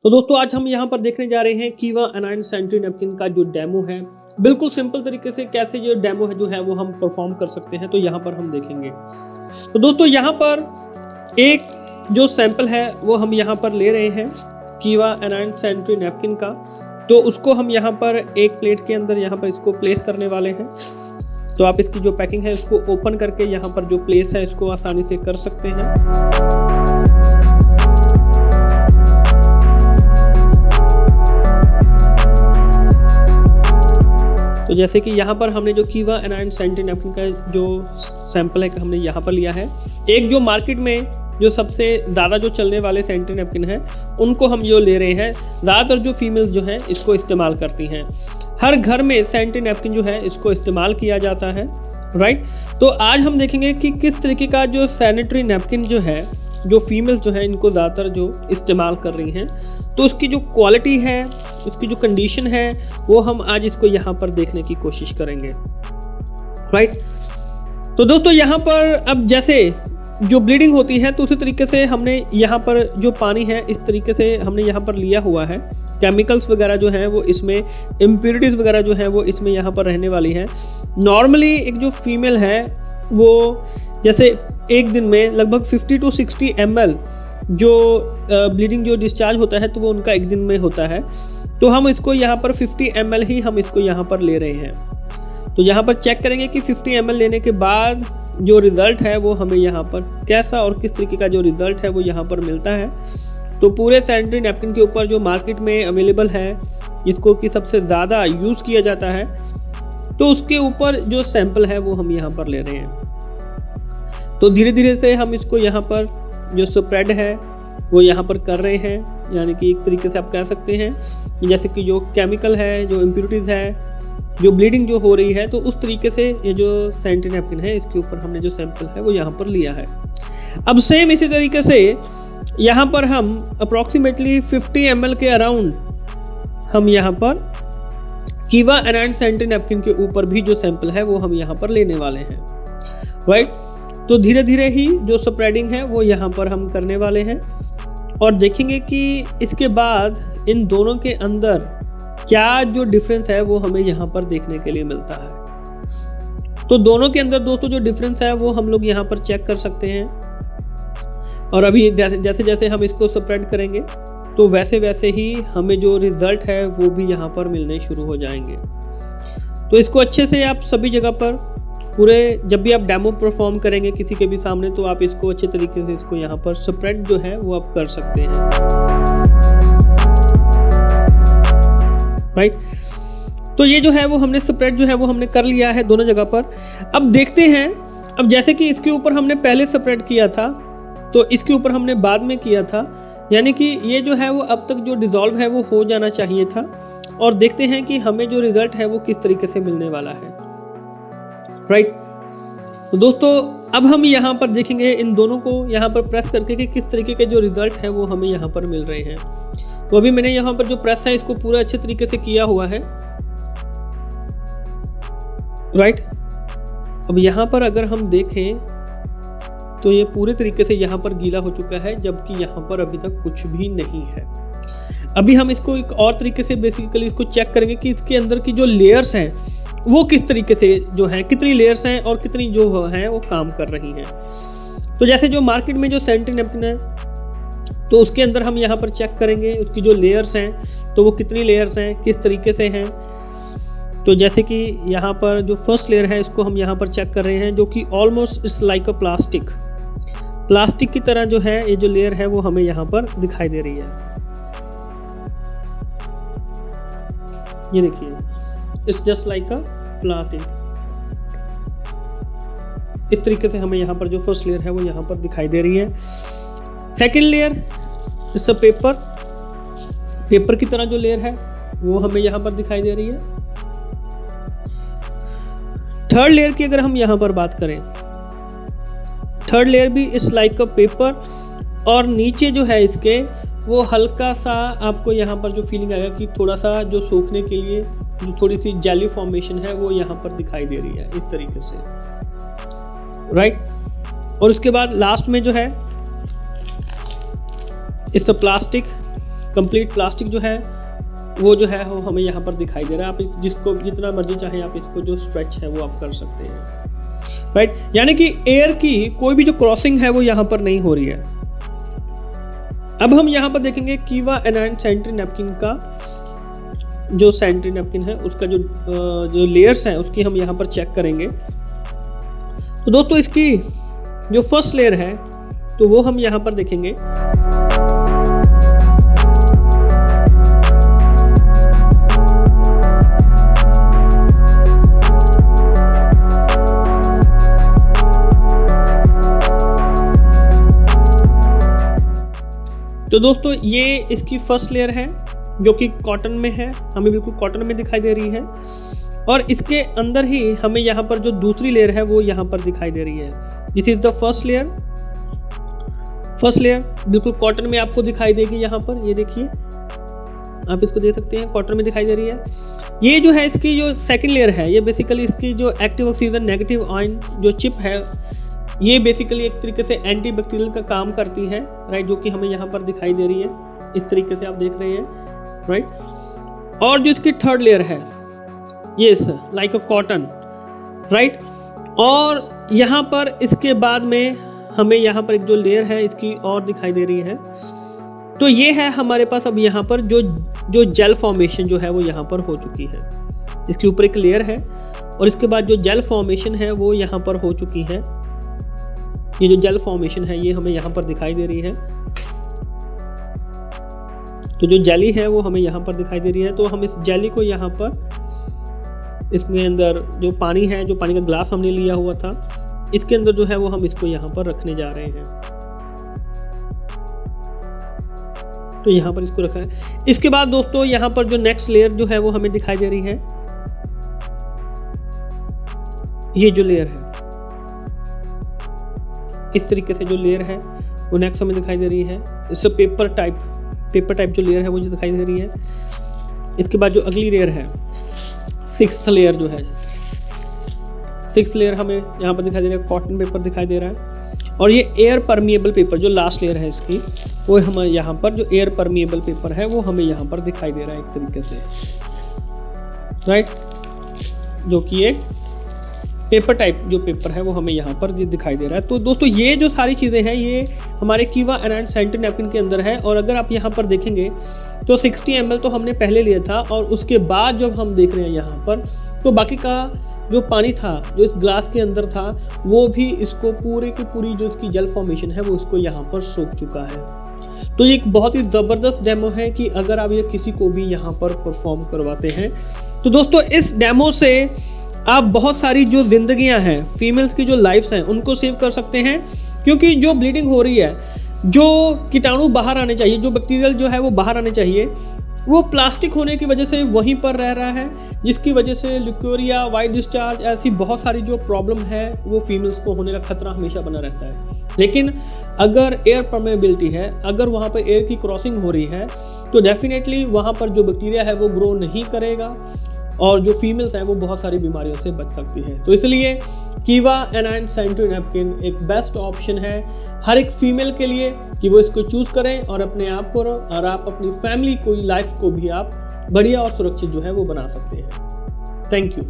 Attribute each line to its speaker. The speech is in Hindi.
Speaker 1: तो दोस्तों आज हम यहाँ पर देखने जा रहे हैं कीवा एनायन सैनिटरी नैपकिन का जो डेमो है। बिल्कुल सिंपल तरीके से कैसे ये डेमो है जो है वो हम परफॉर्म कर सकते हैं, तो यहाँ पर हम देखेंगे। तो दोस्तों यहाँ पर एक जो सैंपल है वो हम यहाँ पर ले रहे हैं कीवा एनायन सैनिटरी नैपकिन का। तो उसको हम यहाँ पर एक प्लेट के अंदर यहाँ पर इसको प्लेस करने वाले हैं। तो आप इसकी जो पैकिंग है इसको ओपन करके यहाँ पर जो प्लेस है इसको आसानी से कर सकते हैं। तो जैसे कि यहाँ पर हमने जो कीवा एनायन सैनिटरी नैपकिन का जो सैंपल है हमने यहाँ पर लिया है। एक जो मार्केट में जो सबसे ज़्यादा जो चलने वाले सैनिटरी नैपकिन हैं उनको हम जो ले रहे हैं। ज़्यादातर जो फीमेल्स जो हैं इसको इस्तेमाल करती हैं। हर घर में सैनिटरी नैपकिन जो है इसको इस्तेमाल किया जाता है, राइट। तो आज हम देखेंगे कि किस तरीके का जो सैनिटरी नैपकिन जो है जो फीमेल्स जो है इनको ज़्यादातर जो इस्तेमाल कर रही हैं, तो उसकी जो क्वालिटी है, उसकी जो कंडीशन है वो हम आज इसको यहाँ पर देखने की कोशिश करेंगे, राइट। तो दोस्तों यहाँ पर अब जैसे जो ब्लीडिंग होती है तो उसी तरीके से हमने यहाँ पर जो पानी है इस तरीके से हमने यहाँ पर लिया हुआ है। केमिकल्स वगैरह जो हैं वो इसमें, इम्प्योरिटीज़ वगैरह जो हैं वो इसमें यहाँ पर रहने वाली हैं। नॉर्मली एक जो फीमेल है वो जैसे एक दिन में लगभग 50 to 60 ml जो ब्लीडिंग जो डिस्चार्ज होता है तो वो उनका एक दिन में होता है। तो हम इसको यहाँ पर 50 ml ही हम इसको यहाँ पर ले रहे हैं। तो यहाँ पर चेक करेंगे कि 50 ml लेने के बाद जो रिज़ल्ट है वो हमें यहाँ पर कैसा और किस तरीके का जो रिज़ल्ट है वो यहाँ पर मिलता है। तो पूरे सैनिटरी नैपकिन के ऊपर जो मार्केट में अवेलेबल है, जिसको कि सबसे ज़्यादा यूज़ किया जाता है, तो उसके ऊपर जो सैंपल है वो हम यहाँ पर ले रहे हैं। तो धीरे धीरे से हम इसको यहाँ पर जो स्प्रेड है वो यहाँ पर कर रहे हैं। यानी कि एक तरीके से आप कह सकते हैं जैसे कि जो केमिकल है, जो इम्प्योरिटीज़ है, जो ब्लीडिंग जो हो रही है, तो उस तरीके से ये जो सैनिटरी नैपकिन है इसके ऊपर हमने जो सैंपल है वो यहाँ पर लिया है। अब सेम इसी तरीके से यहाँ पर हम अप्रॉक्सीमेटली 50 ml के अराउंड हम यहाँ पर कीवा एनायन सैनिटरी नैपकिन के ऊपर भी जो सैंपल है वो हम यहाँ पर लेने वाले हैं, राइट। तो धीरे धीरे ही जो स्प्रेडिंग है वो यहाँ पर हम करने वाले हैं और देखेंगे कि इसके बाद इन दोनों के अंदर क्या जो डिफरेंस है वो हमें यहाँ पर देखने के लिए मिलता है। तो दोनों के अंदर दोस्तों जो डिफरेंस है वो हम लोग यहाँ पर चेक कर सकते हैं। और अभी जैसे जैसे हम इसको स्प्रेड करेंगे तो वैसे वैसे ही हमें जो रिजल्ट है वो भी यहाँ पर मिलने शुरू हो जाएंगे। तो इसको अच्छे से आप सभी जगह पर पूरे जब भी आप डेमो परफॉर्म करेंगे किसी के भी सामने तो आप इसको अच्छे तरीके से इसको यहाँ पर स्प्रेड जो है वो आप कर सकते हैं, राइट। तो ये जो है वो हमने स्प्रेड जो है वो हमने कर लिया है दोनों जगह पर। अब देखते हैं, अब जैसे कि इसके ऊपर हमने पहले स्प्रेड किया था तो इसके ऊपर हमने बाद में किया था, यानी कि ये जो है वो अब तक जो डिज़ोल्व है वो हो जाना चाहिए था। और देखते हैं कि हमें जो रिजल्ट है वो किस तरीके से मिलने वाला है, राइट। तो दोस्तों अब हम यहाँ पर देखेंगे इन दोनों को यहाँ पर प्रेस करके कि किस तरीके के जो रिजल्ट है वो हमें यहाँ पर मिल रहे हैं। तो अभी मैंने यहाँ पर जो प्रेस है इसको पूरा अच्छे तरीके से किया हुआ है, राइट। अब यहाँ पर अगर हम देखें तो ये पूरे तरीके से यहाँ पर गीला हो चुका है, जबकि यहाँ पर अभी तक कुछ भी नहीं है। अभी हम इसको एक और तरीके से बेसिकली इसको चेक करेंगे कि इसके अंदर की जो लेयर्स हैं वो किस तरीके से जो हैं, कितनी लेयर्स हैं और कितनी जो हैं वो काम कर रही हैं। तो जैसे जो मार्केट में जो सैनिटरी नैपकिन है तो उसके अंदर हम यहाँ पर चेक करेंगे उसकी जो लेयर्स हैं तो वो कितनी लेयर्स हैं, किस तरीके से हैं। तो जैसे कि यहाँ पर जो फर्स्ट लेयर है इसको हम यहाँ पर चेक कर रहे हैं, जो कि almost it's like a plastic की तरह जो है ये जो लेयर है वो हमें यहाँ पर दिखाई दे रही है। ये देखिए, it's just like a plastic. इस तरीके से हमें यहाँ पर जो फर्स्ट लेयर है वो यहाँ पर दिखाई दे रही है। Second layer it's a paper की तरह जो लेयर है वो हमें यहाँ पर दिखाई दे रही है। थर्ड लेयर की अगर हम यहाँ पर बात करें, थर्ड लेयर भी इट्स लाइक अ पेपर, और नीचे जो है इसके वो हल्का सा आपको यहाँ पर जो फीलिंग आएगा कि थोड़ा सा जो सूखने के लिए जो थोड़ी सी जेली फॉर्मेशन है वो यहाँ पर दिखाई दे रही है इस तरीके से, राइट। और उसके बाद लास्ट में जो है it's a plastic, complete plastic जो है वो जो है वो हमें यहाँ पर दिखाई दे रहा है। आप जिसको जितना मर्जी चाहे आप इसको जो स्ट्रेच है वो आप कर सकते हैं, राइट। यानी कि एयर की कोई भी जो क्रॉसिंग है वो यहाँ पर नहीं हो रही है। अब हम यहाँ पर देखेंगे कीवा एनायन सैनिटरी नैपकिन का जो सैनिटरी नैपकिन है उसका जो लेयर्स हैं उसकी हम यहाँ पर चेक करेंगे। तो दोस्तों इसकी जो फर्स्ट लेयर है तो वो हम यहाँ पर देखेंगे। तो दोस्तों ये इसकी फर्स्ट लेयर है जो कि कॉटन में है, हमें बिल्कुल कॉटन में दिखाई दे रही है। और इसके अंदर ही हमें यहाँ पर जो दूसरी लेयर है वो यहाँ पर दिखाई दे रही है। This is the first layer. First layer बिल्कुल कॉटन में आपको दिखाई देगी। यहाँ पर ये देखिए, आप इसको देख सकते हैं, कॉटन में दिखाई दे रही है। ये जो है इसकी जो सेकंड लेयर है, ये बेसिकली इसकी जो एक्टिव ऑक्सीजन नेगेटिव आयन जो चिप है, ये बेसिकली एक तरीके से एंटी बैक्टीरियल का काम करती है, राइट, जो कि हमें यहाँ पर दिखाई दे रही है। इस तरीके से आप देख रहे हैं, राइट। और जो इसकी थर्ड लेयर है, ये लाइक अ कॉटन, राइट। और यहाँ पर इसके बाद में हमें यहाँ पर एक जो लेयर है इसकी और दिखाई दे रही है। तो ये है हमारे पास अब यहाँ पर जो जेल फॉर्मेशन जो है वो यहाँ पर हो चुकी है। इसके ऊपर एक लेयर है और इसके बाद जो जेल फॉर्मेशन है वो यहाँ पर हो चुकी है। ये जो जेल फॉर्मेशन है ये हमें यहाँ पर दिखाई दे रही है। तो जो जेली है वो हमें यहाँ पर दिखाई दे रही है। तो हम इस जेली को यहाँ पर इसमें अंदर जो पानी है, जो पानी का ग्लास हमने लिया हुआ था, इसके अंदर जो है वो हम इसको यहाँ पर रखने जा रहे हैं। तो यहाँ पर इसको रखा है। इसके बाद दोस्तों यहाँ पर जो नेक्स्ट लेयर जो है वो हमें दिखाई दे रही है। ये जो लेयर है, इस तरीके से जो लेयर है वो नेक्स्ट हमें दिखाई दे रही है। इससे पेपर टाइप जो लेयर है वो जो दिखाई दे रही है। इसके बाद जो अगली लेयर है, सिक्स्थ लेयर जो है, सिक्स्थ लेयर हमें यहाँ पर दिखाई दे रहा है, कॉटन पेपर दिखाई दे रहा है। और ये एयर परमिएबल पेपर जो लास्ट लेयर है इसकी, वो हमें यहाँ पर जो एयर परमिएबल पेपर है वो हमें यहाँ पर दिखाई दे रहा है एक तरीके से, राइट, जो कि एक पेपर टाइप जो पेपर है वो हमें यहाँ पर दिखाई दे रहा है। तो दोस्तों ये जो सारी चीज़ें हैं ये हमारे कीवा एनायन सैनिटरी नैपकिन के अंदर है। और अगर आप यहाँ पर देखेंगे तो 60 ml तो हमने पहले लिया था, और उसके बाद जब हम देख रहे हैं यहाँ पर तो बाकी का जो पानी था जो इस ग्लास के अंदर था वो भी इसको पूरे की पूरी जो इसकी जेल फॉर्मेशन है वो इसको यहाँ पर सोख चुका है। तो ये एक बहुत ही ज़बरदस्त डेमो है कि अगर आप ये किसी को भी यहाँ पर परफॉर्म करवाते हैं तो दोस्तों इस डेमो से आप बहुत सारी जो जिंदगियां हैं, फीमेल्स की जो लाइफ्स हैं, उनको सेव कर सकते हैं। क्योंकि जो ब्लीडिंग हो रही है, जो कीटाणु बाहर आने चाहिए, जो बैक्टीरियल जो है वो बाहर आने चाहिए, वो प्लास्टिक होने की वजह से वहीं पर रह रहा है, जिसकी वजह से ल्यूकोरिया, वाइट डिस्चार्ज, ऐसी बहुत सारी जो प्रॉब्लम है वो फीमेल्स को होने का खतरा हमेशा बना रहता है। लेकिन अगर एयर परमेबिलिटी है, अगर वहाँ पर एयर की क्रॉसिंग हो रही है तो डेफिनेटली वहाँ पर जो बैक्टीरिया है वो ग्रो नहीं करेगा और जो फीमेल्स हैं वो बहुत सारी बीमारियों से बच सकती हैं। तो इसलिए कीवा एनायन सैनिटरी नैपकिन एक बेस्ट ऑप्शन है हर एक फीमेल के लिए कि वो इसको चूज़ करें और अपने आप को और आप अपनी फैमिली को, लाइफ को भी आप बढ़िया और सुरक्षित जो है वो बना सकते हैं। Thank you.